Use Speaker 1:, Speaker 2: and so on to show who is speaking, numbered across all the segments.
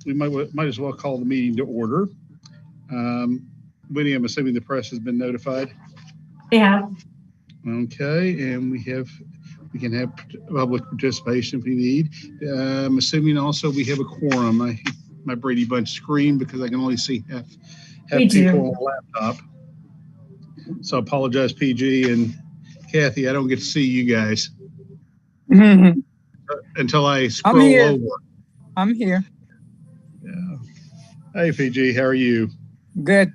Speaker 1: We might as well call the meeting to order. Winnie, I'm assuming the press has been notified.
Speaker 2: Yeah.
Speaker 1: Okay, and we can have public participation if we need. I'm assuming also we have a quorum. My Brady Bunch screen because I can only see half people on the laptop. So I apologize, PG and Kathy. I don't get to see you guys until I scroll over.
Speaker 3: I'm here.
Speaker 1: Yeah. Hey, PG, how are you?
Speaker 3: Good.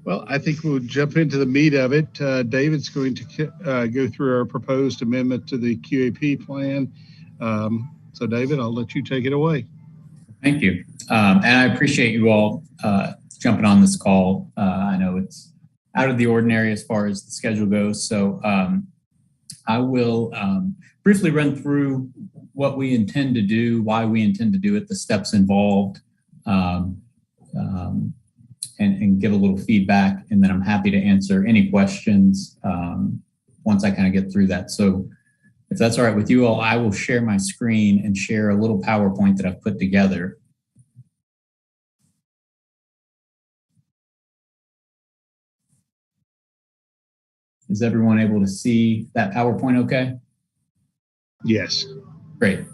Speaker 1: Well, I think we'll jump into the meat of it. David's going to go through our proposed amendment to the QAP plan. So, David, I'll let you take it away.
Speaker 4: Thank you. And I appreciate you all jumping on this call. I know it's out of the ordinary as far as the schedule goes. So I will briefly run through what we intend to do, why we intend to do it, the steps involved, and give a little feedback. And then I'm happy to answer any questions once I kind of get through that. So if that's all right with you all, I will share my screen and share a little PowerPoint that I've put together. Is everyone able to see that PowerPoint okay?
Speaker 1: Yes.
Speaker 4: Great.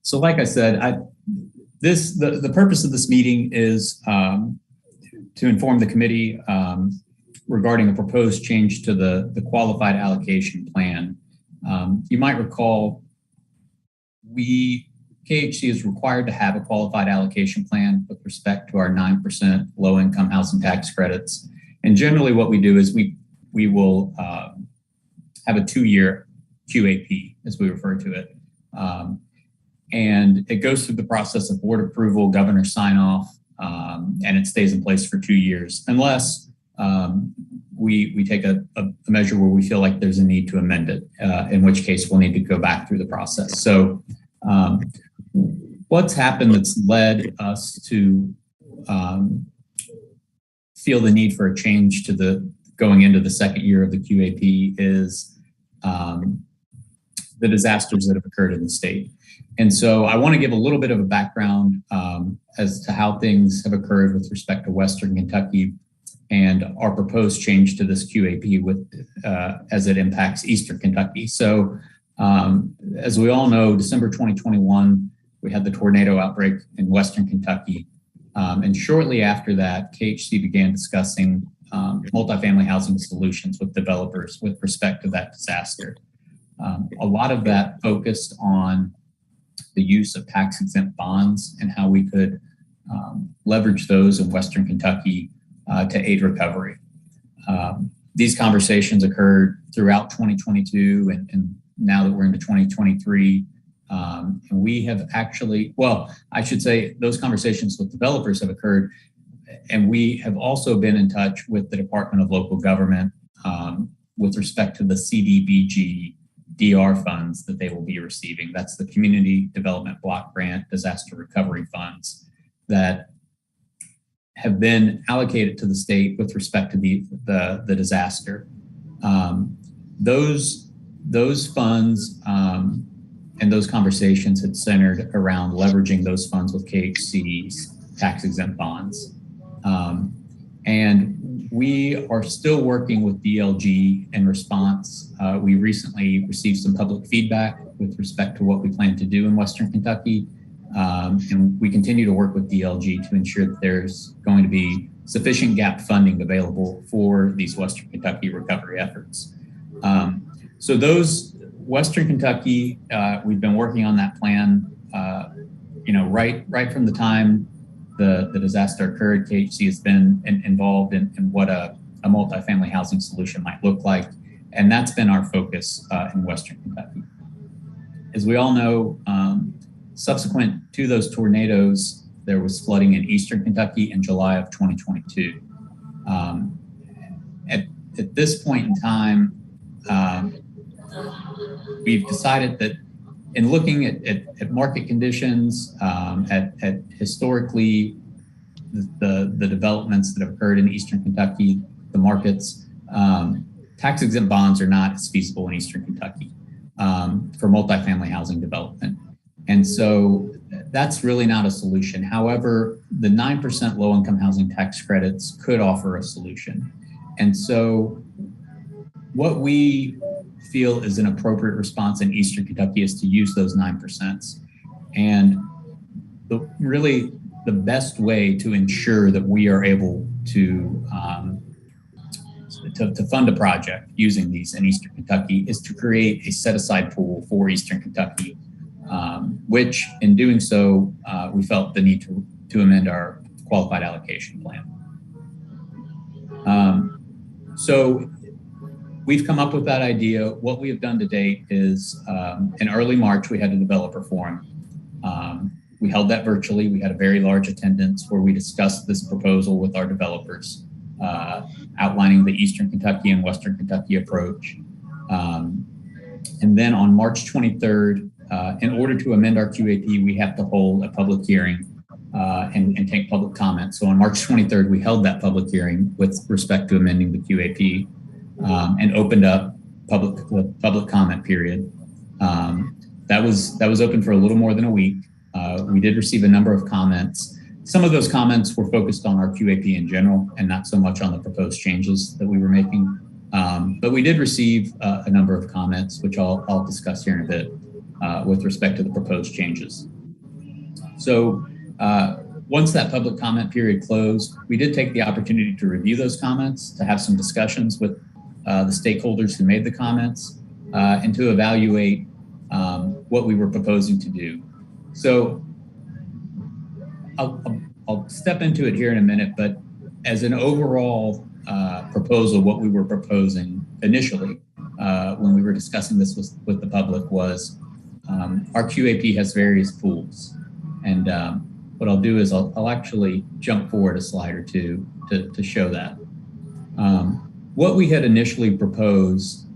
Speaker 4: So like I said, the purpose of this meeting is to inform the committee regarding a proposed change to the qualified allocation plan. You might recall KHC is required to have a qualified allocation plan with respect to our 9% low-income housing tax credits. And generally what we do is we will have a 2-year QAP, as we refer to it. And it goes through the process of board approval, governor sign-off, and it stays in place for 2 years, unless we take a measure where we feel like there's a need to amend it, in which case we'll need to go back through the process. So what's happened that's led us to feel the need for a change to going into the second year of the QAP is the disasters that have occurred in the state. And so I want to give a little bit of a background as to how things have occurred with respect to Western Kentucky and our proposed change to this QAP as it impacts Eastern Kentucky. So as we all know, December 2021, we had the tornado outbreak in Western Kentucky. And shortly after that, KHC began discussing multifamily housing solutions with developers with respect to that disaster. A lot of that focused on the use of tax-exempt bonds and how we could leverage those in Western Kentucky to aid recovery. These conversations occurred throughout 2022 and now that we're into 2023. And we have actually, I should say those conversations with developers have occurred, and we have also been in touch with the Department of Local Government with respect to the CDBG DR funds that they will be receiving. That's the Community Development Block Grant Disaster Recovery Funds that have been allocated to the state with respect to the disaster. Those funds and those conversations had centered around leveraging those funds with KHC's tax-exempt bonds. And we are still working with DLG in response. We recently received some public feedback with respect to what we plan to do in Western Kentucky. And we continue to work with DLG to ensure that there's going to be sufficient gap funding available for these Western Kentucky recovery efforts. So those Western Kentucky, we've been working on that plan, right from the time the disaster occurred. KHC has been involved in what a multifamily housing solution might look like. And that's been our focus in Western Kentucky. As we all know, subsequent to those tornadoes, there was flooding in Eastern Kentucky in July of 2022. At this point in time, we've decided that in looking at market conditions, at historically the developments that have occurred in Eastern Kentucky, the markets, tax-exempt bonds are not as feasible in Eastern Kentucky. for multifamily housing development. And so that's really not a solution. However, the 9% low-income housing tax credits could offer a solution. And so what we feel is an appropriate response in Eastern Kentucky is to use those 9%. And really the best way to ensure that we are able to fund a project using these in Eastern Kentucky is to create a set-aside pool for Eastern Kentucky, which in doing so, we felt the need to amend our qualified allocation plan. So we've come up with that idea. What we have done to date is in early March, we had a developer forum. We held that virtually. We had a very large attendance where we discussed this proposal with our developers, outlining the Eastern Kentucky and Western Kentucky approach. And then on March 23rd, in order to amend our QAP, we have to hold a public hearing and take public comment. So on March 23rd, we held that public hearing with respect to amending the QAP and opened up the public comment period. That was open for a little more than a week. We did receive a number of comments. Some of those comments were focused on our QAP in general and not so much on the proposed changes that we were making. But we did receive a number of comments, which I'll discuss here in a bit with respect to the proposed changes. So once that public comment period closed, we did take the opportunity to review those comments, to have some discussions with the stakeholders who made the comments, and to evaluate what we were proposing to do. So I'll step into it here in a minute, but as an overall proposal, what we were proposing initially when we were discussing this with the public was our QAP has various pools. And what I'll do is I'll actually jump forward a slide or two to show that. What we had initially proposed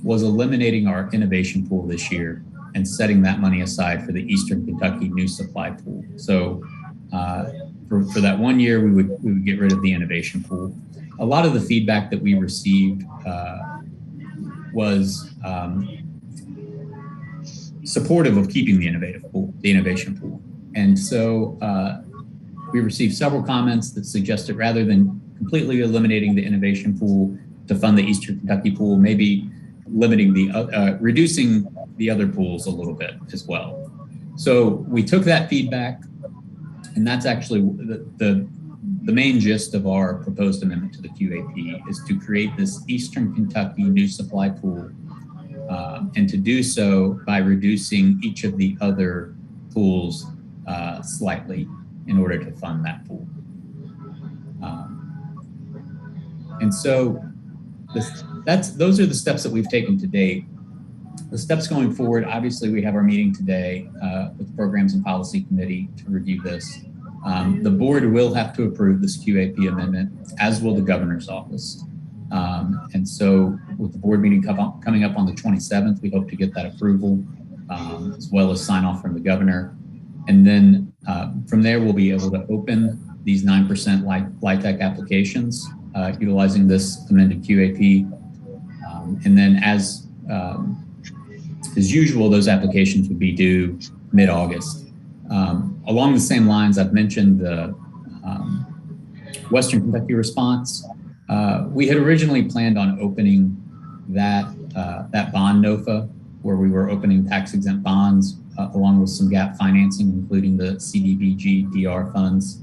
Speaker 4: was eliminating our innovation pool this year and setting that money aside for the Eastern Kentucky new supply pool. So for that 1 year, we would get rid of the innovation pool. A lot of the feedback that we received was supportive of keeping the innovation pool. And so we received several comments that suggested rather than completely eliminating the innovation pool to fund the Eastern Kentucky pool, maybe limiting reducing the other pools a little bit as well. So we took that feedback, and that's actually the main gist of our proposed amendment to the QAP is to create this Eastern Kentucky new supply pool, and to do so by reducing each of the other pools slightly in order to fund that pool. And so those are the steps that we've taken to date. The steps going forward, obviously we have our meeting today with the Programs and Policy Committee to review this. The board will have to approve this QAP amendment, as will the governor's office. And so with the board meeting coming up on the 27th, we hope to get that approval, as well as sign off from the governor. And then from there, we'll be able to open these 9% LIHTC applications utilizing this amended QAP. And then as usual, those applications would be due mid-August. Along the same lines, I've mentioned the Western Kentucky response. We had originally planned on opening that bond NOFA, where we were opening tax-exempt bonds along with some gap financing, including the CDBG DR funds,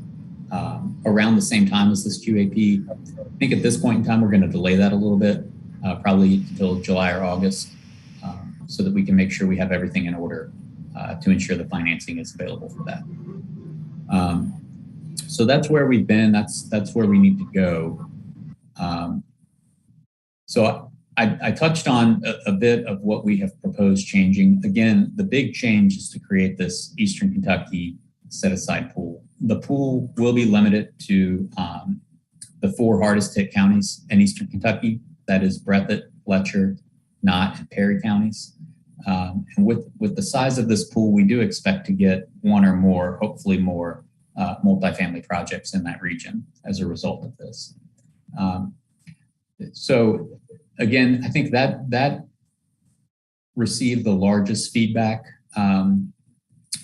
Speaker 4: around the same time as this QAP. I think at this point in time, we're going to delay that a little bit, probably until July or August, so that we can make sure we have everything in order to ensure the financing is available for that. So that's where we've been. That's where we need to go. So I touched on a bit of what we have proposed changing. Again, the big change is to create this Eastern Kentucky set-aside pool. The pool will be limited to the 4 hardest hit counties in Eastern Kentucky. That is Breathitt, Fletcher, Knott, and Perry counties. And with the size of this pool, we do expect to get 1 or more, hopefully more, multifamily projects in that region as a result of this. So again, I think that received the largest feedback from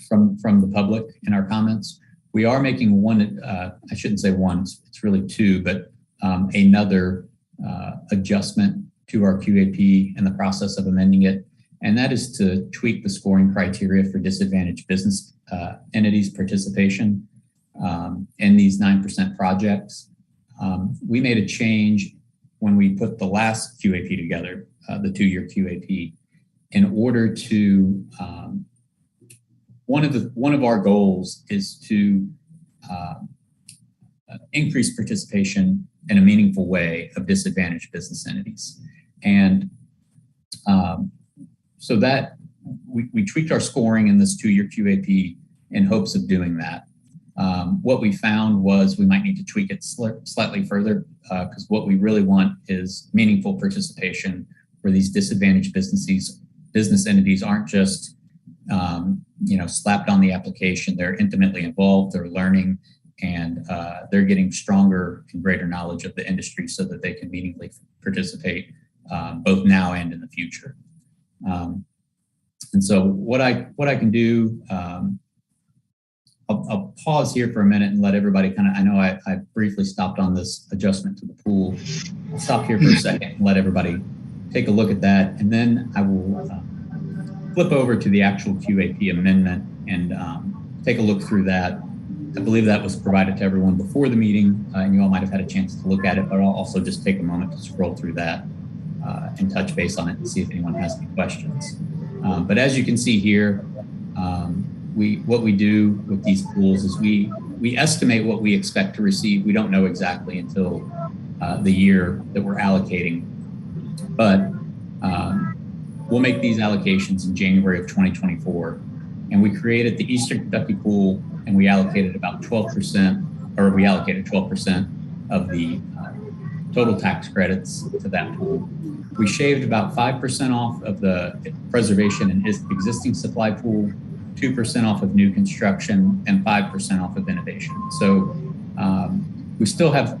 Speaker 4: the public in our comments. We are making one, I shouldn't say one, it's really two, but another adjustment to our QAP in the process of amending it. And that is to tweak the scoring criteria for disadvantaged business entities participation in these 9% projects. We made a change when we put the last QAP together, the 2-year QAP, in order to, one of our goals is to increase participation in a meaningful way of disadvantaged business entities. And so that we tweaked our scoring in this 2-year QAP in hopes of doing that. What we found was we might need to tweak it slightly further because what we really want is meaningful participation where these disadvantaged business entities aren't just slapped on the application. They're intimately involved, they're learning, and they're getting stronger and greater knowledge of the industry so that they can meaningfully participate both now and in the future. And so what I can do, I'll pause here for a minute and let everybody I know I briefly stopped on this adjustment to the pool. I'll stop here for a second and let everybody take a look at that. And then I will flip over to the actual QAP amendment and take a look through that. I believe that was provided to everyone before the meeting and you all might have had a chance to look at it, but I'll also just take a moment to scroll through that and touch base on it and see if anyone has any questions. But as you can see here, what we do with these pools is we estimate what we expect to receive. We don't know exactly until the year that we're allocating, but we'll make these allocations in January of 2024. And we created the Eastern Kentucky pool and we allocated about 12%, or we allocated 12% of the total tax credits to that pool. We shaved about 5% off of the preservation and existing supply pool, 2% off of new construction, and 5% off of innovation. So we still have,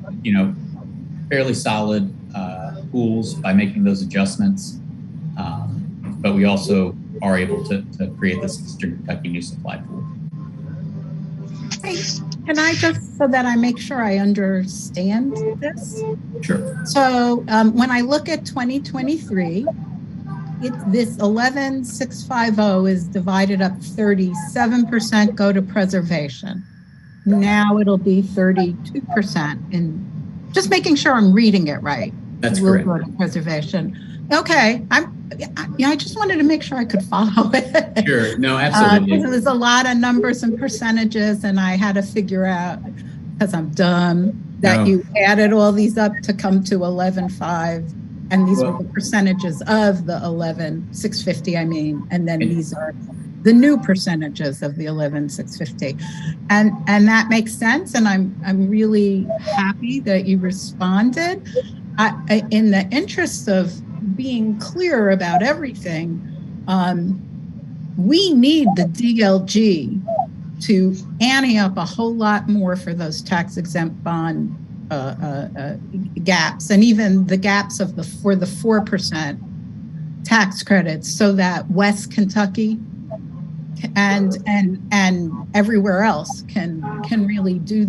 Speaker 4: fairly solid pools by making those adjustments, but we also are able to create this Eastern Kentucky new supply pool.
Speaker 2: Hey, can I just, so that I make sure I understand this?
Speaker 4: Sure.
Speaker 2: So when I look at 2023, this 11,650 is divided up 37% go to preservation. Now it'll be 32%. And just making sure I'm reading it right.
Speaker 4: That's correct.
Speaker 2: Go to preservation. Okay. I just wanted to make sure I could follow it.
Speaker 4: Sure. No, absolutely.
Speaker 2: There's a lot of numbers and percentages, and I had to figure out, because I'm dumb, that you added all these up to come to 11,500. And these were the percentages of the 11,650, and then these are the new percentages of the 11,650. And that makes sense. And I'm really happy that you responded. In the interest of being clear about everything, we need the DLG to ante up a whole lot more for those tax exempt bond gaps, and even the gaps for the 4% tax credits, so that West Kentucky and everywhere else can really do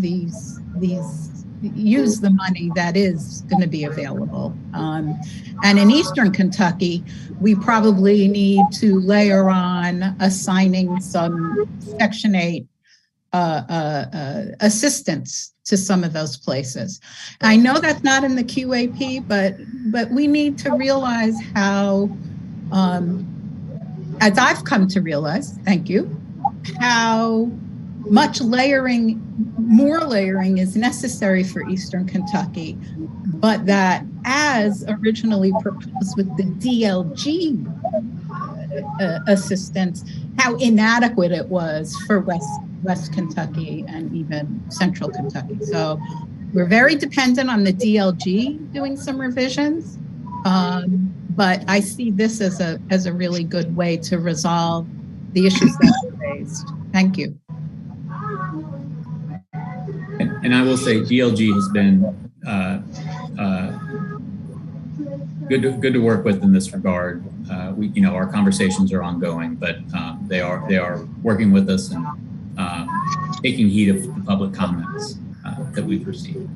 Speaker 2: use the money that is going to be available. And in Eastern Kentucky, we probably need to layer on assigning some Section 8 assistance to some of those places. I know that's not in the QAP, but we need to realize how, as I've come to realize, thank you, how much more layering is necessary for Eastern Kentucky, but that as originally proposed with the DLG assistance, how inadequate it was for West Kentucky and even Central Kentucky. So we're very dependent on the DLG doing some revisions, but I see this as a really good way to resolve the issues that were raised. Thank you.
Speaker 4: And I will say DLG has been good to work with in this regard. our conversations are ongoing, but they are working with us and taking heed of the public comments that we've received.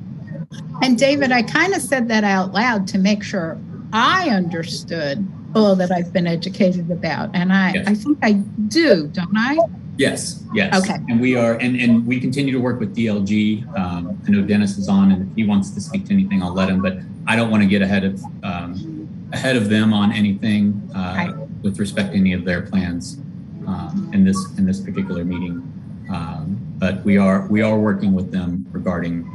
Speaker 2: And David, I kind of said that out loud to make sure I understood all that I've been educated about. And I think I do, don't I?
Speaker 4: Yes.
Speaker 2: Okay.
Speaker 4: And we are, and we continue to work with DLG. I know Dennis is on, and if he wants to speak to anything, I'll let him, but I don't want to get ahead of them on anything with respect to any of their plans in this particular meeting. But we are working with them regarding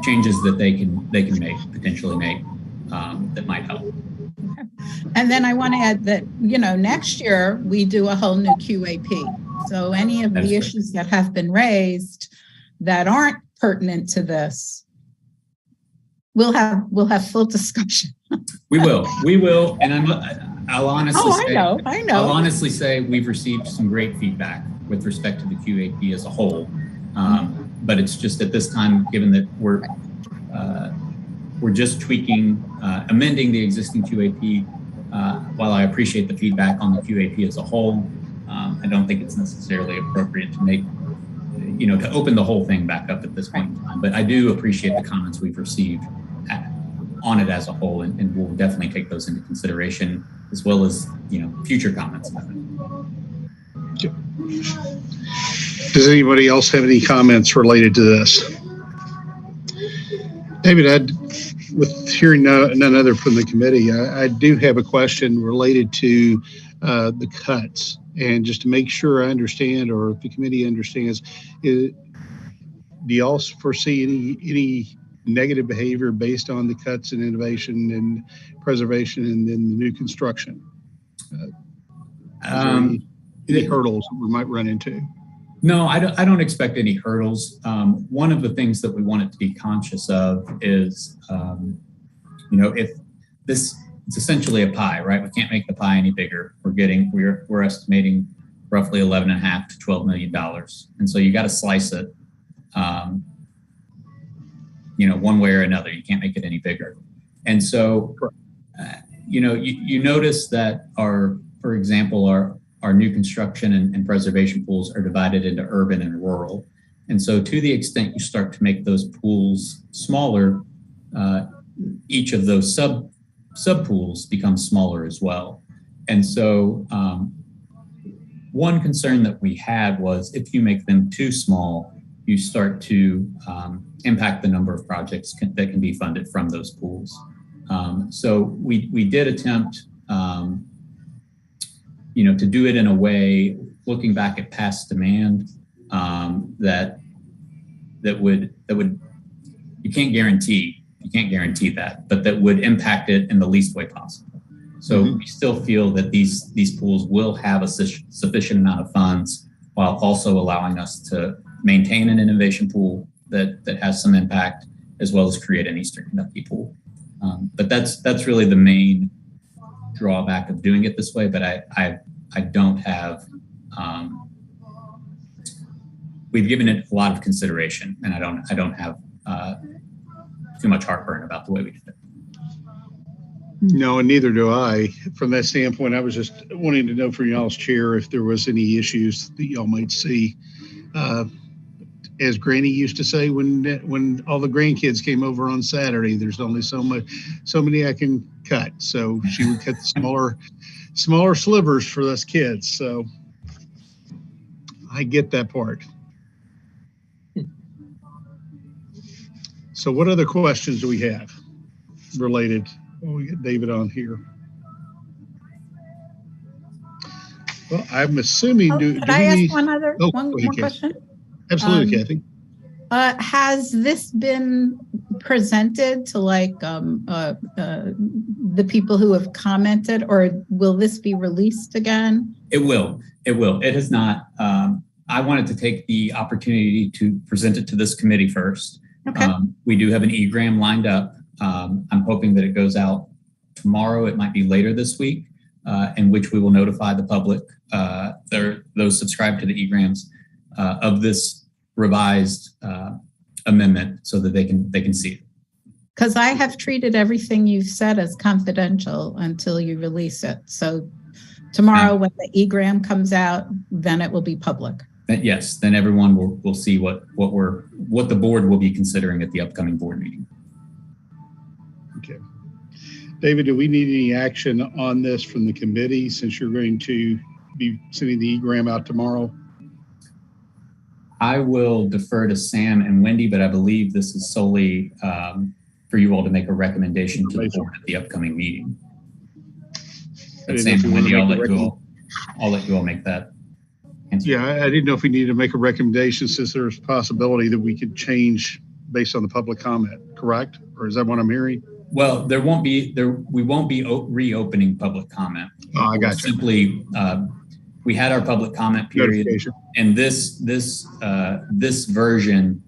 Speaker 4: changes that they can potentially make that might help.
Speaker 2: Okay. And then I want to add that, next year we do a whole new QAP. So any of the issues that have been raised that aren't pertinent to this, we'll have full discussion.
Speaker 4: We will. And I'll honestly say,
Speaker 2: I know.
Speaker 4: I'll honestly say we've received some great feedback with respect to the QAP as a whole. But it's just at this time, given that we're just tweaking, amending the existing QAP. While I appreciate the feedback on the QAP as a whole, I don't think it's necessarily appropriate to make, to open the whole thing back up at this point in time. But I do appreciate the comments we've received on it as a whole, and we'll definitely take those into consideration, as well as, future comments about it.
Speaker 1: Does anybody else have any comments related to this? David, with hearing none other from the committee, I do have a question related to the cuts, and just to make sure I understand, or if the committee understands, do y'all foresee any negative behavior based on the cuts in innovation and preservation and then the new construction? Any hurdles we might run into?
Speaker 4: No, I don't expect any hurdles. One of the things that we wanted to be conscious of is, if it's essentially a pie, right? We can't make the pie any bigger. We're estimating roughly $11.5 to $12 million, and so you got to slice it, one way or another. You can't make it any bigger, and so, you notice that for example, our new construction and preservation pools are divided into urban and rural. And so to the extent you start to make those pools smaller, each of those sub pools becomes smaller as well. And so one concern that we had was if you make them too small, you start to impact the number of projects that can be funded from those pools. So we did attempt to do it in a way, looking back at past demand, that would you can't guarantee that, but that would impact it in the least way possible. So we still feel that these pools will have a sufficient amount of funds, while also allowing us to maintain an innovation pool that has some impact, as well as create an Eastern Kentucky pool. But that's really the main drawback of doing it this way. But I don't have, we've given it a lot of consideration, and I don't have too much heartburn about the way we did it.
Speaker 1: No, and neither do I. From that standpoint, I was just wanting to know from y'all's chair if there was any issues that y'all might see. As Granny used to say, when all the grandkids came over on Saturday, there's only so many I can cut. So she would cut smaller slivers for us kids. So I get that part. So what other questions do we have related? Oh, we got David on here. Well, I'm assuming.
Speaker 2: Could I ask one more question?
Speaker 1: Absolutely, Kathy.
Speaker 2: Has this been presented to the people who have commented, or will this be released again?
Speaker 4: It will. It has not. I wanted to take the opportunity to present it to this committee first.
Speaker 2: Okay.
Speaker 4: We do have an e-gram lined up. I'm hoping that it goes out tomorrow. It might be later this week, in which we will notify the public, those subscribed to the e-grams, of this revised amendment, so that they can see it.
Speaker 2: Because I have treated everything you've said as confidential until you release it. So tomorrow when the egram comes out, then it will be public.
Speaker 4: Yes, then everyone will see what the board will be considering at the upcoming board meeting.
Speaker 1: Okay. David, do we need any action on this from the committee since you're going to be sending the egram out tomorrow?
Speaker 4: I will defer to Sam and Wendy, but I believe this is solely for you all to make a recommendation to the board at the upcoming meeting. But Sam and Wendy, I'll let you all make that answer.
Speaker 1: Yeah, I didn't know if we needed to make a recommendation since there's a possibility that we could change based on the public comment, correct? Or is that what I'm hearing?
Speaker 4: Well, we won't be reopening public comment.
Speaker 1: Oh, I got you.
Speaker 4: Simply, we had our public comment period, and this version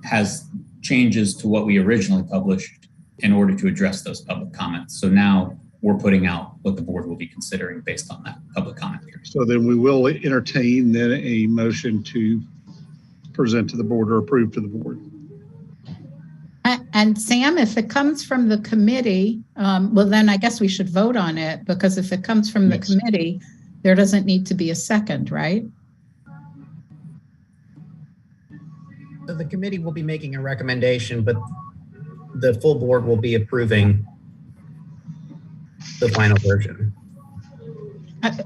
Speaker 4: has changes to what we originally published in order to address those public comments. So now we're putting out what the board will be considering based on that public comment period.
Speaker 1: So then we will entertain then a motion to present to the board or approve to the board.
Speaker 2: And Sam, if it comes from the committee, well, then I guess we should vote on it, because if it comes from the committee, there doesn't need to be a second, right?
Speaker 5: So the committee will be making a recommendation, but the full board will be approving the final version.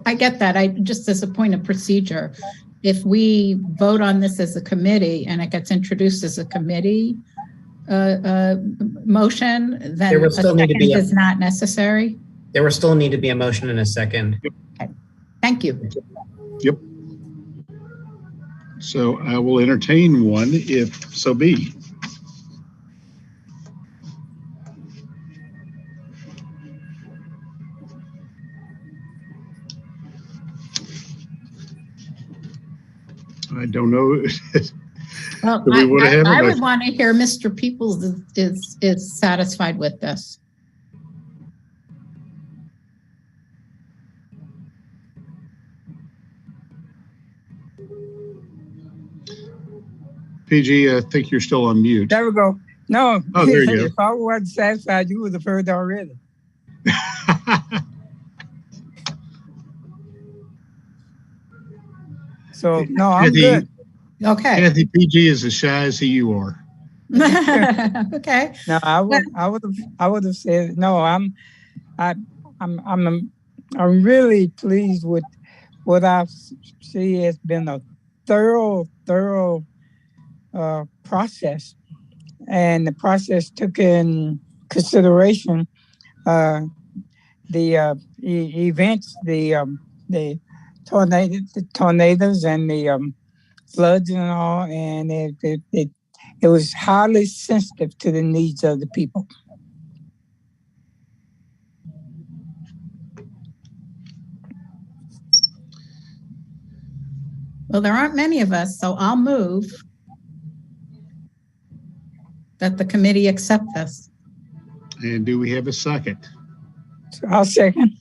Speaker 2: I get that. Just as a point of procedure, if we vote on this as a committee and it gets introduced as a committee motion, then a second is not necessary.
Speaker 5: There will still need to be a motion and a second.
Speaker 2: Okay. Thank you.
Speaker 1: Yep. So I will entertain one if so be. I don't know.
Speaker 2: Well, I would want to hear Mr. Peoples is satisfied with this.
Speaker 1: PG, I think you're still on mute.
Speaker 3: There we go. No,
Speaker 1: oh, there you
Speaker 3: if I wasn't satisfied, you would have heard already. So no, I'm good.
Speaker 2: Okay.
Speaker 1: Kathy, PG is as shy as you are.
Speaker 2: Okay.
Speaker 3: No, I would have said no. I'm really pleased with what I see has been a thorough process, and the process took in consideration the events, the tornadoes and the floods and all, and it was highly sensitive to the needs of the people.
Speaker 2: Well, there aren't many of us, so I'll move that the committee accept this.
Speaker 1: And do we have a second?
Speaker 3: I'll second.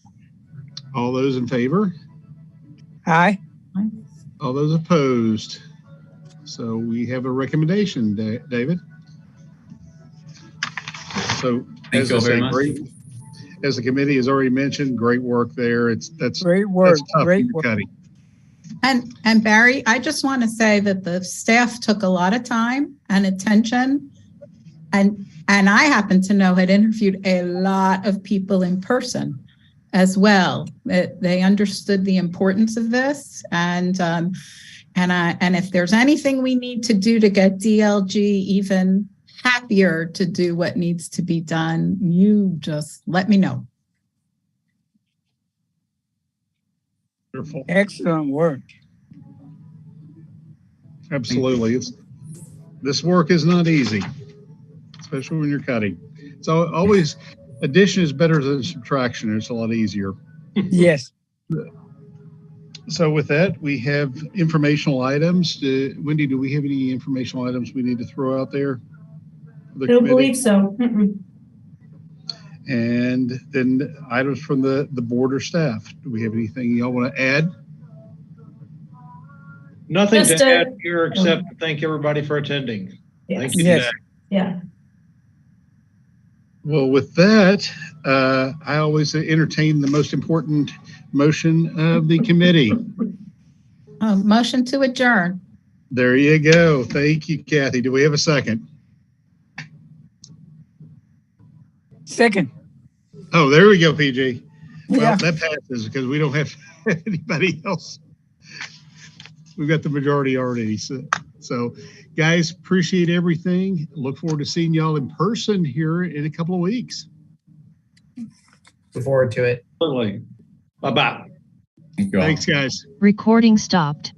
Speaker 1: All those in favor?
Speaker 3: Aye.
Speaker 1: All those opposed? So we have a recommendation, David. So
Speaker 4: Thank you all very much.
Speaker 1: Great, as the committee has already mentioned, great work there. That's
Speaker 3: great work.
Speaker 1: That's tough
Speaker 3: great work.
Speaker 1: Cutting.
Speaker 2: And Barry, I just want to say that the staff took a lot of time and attention, and I happen to know had interviewed a lot of people in person as well. They understood the importance of this, and if there's anything we need to do to get DLG even happier to do what needs to be done, you just let me know.
Speaker 1: Wonderful.
Speaker 3: Excellent work.
Speaker 1: Absolutely. This work is not easy, especially when you're cutting. So always addition is better than subtraction. It's a lot easier.
Speaker 3: Yes.
Speaker 1: So with that, we have informational items. Wendy, do we have any informational items we need to throw out there?
Speaker 6: I don't believe so.
Speaker 1: And then items from the board or staff. Do we have anything y'all want to add?
Speaker 7: Nothing to add here except to thank everybody for attending.
Speaker 6: Yes.
Speaker 7: Thank you.
Speaker 3: Yes.
Speaker 6: Yeah.
Speaker 1: Well, with that, I always entertain the most important motion of the committee.
Speaker 2: Motion to adjourn.
Speaker 1: There you go. Thank you, Kathy. Do we have a second?
Speaker 3: Second.
Speaker 1: Oh, there we go, PG. Well,
Speaker 3: Yeah.
Speaker 1: that passes because we don't have anybody else. We've got the majority already. So guys, appreciate everything. Look forward to seeing y'all in person here in a couple of weeks.
Speaker 5: Look forward to it.
Speaker 7: Bye-bye.
Speaker 4: Thank you all.
Speaker 1: Thanks, guys.
Speaker 8: Recording stopped.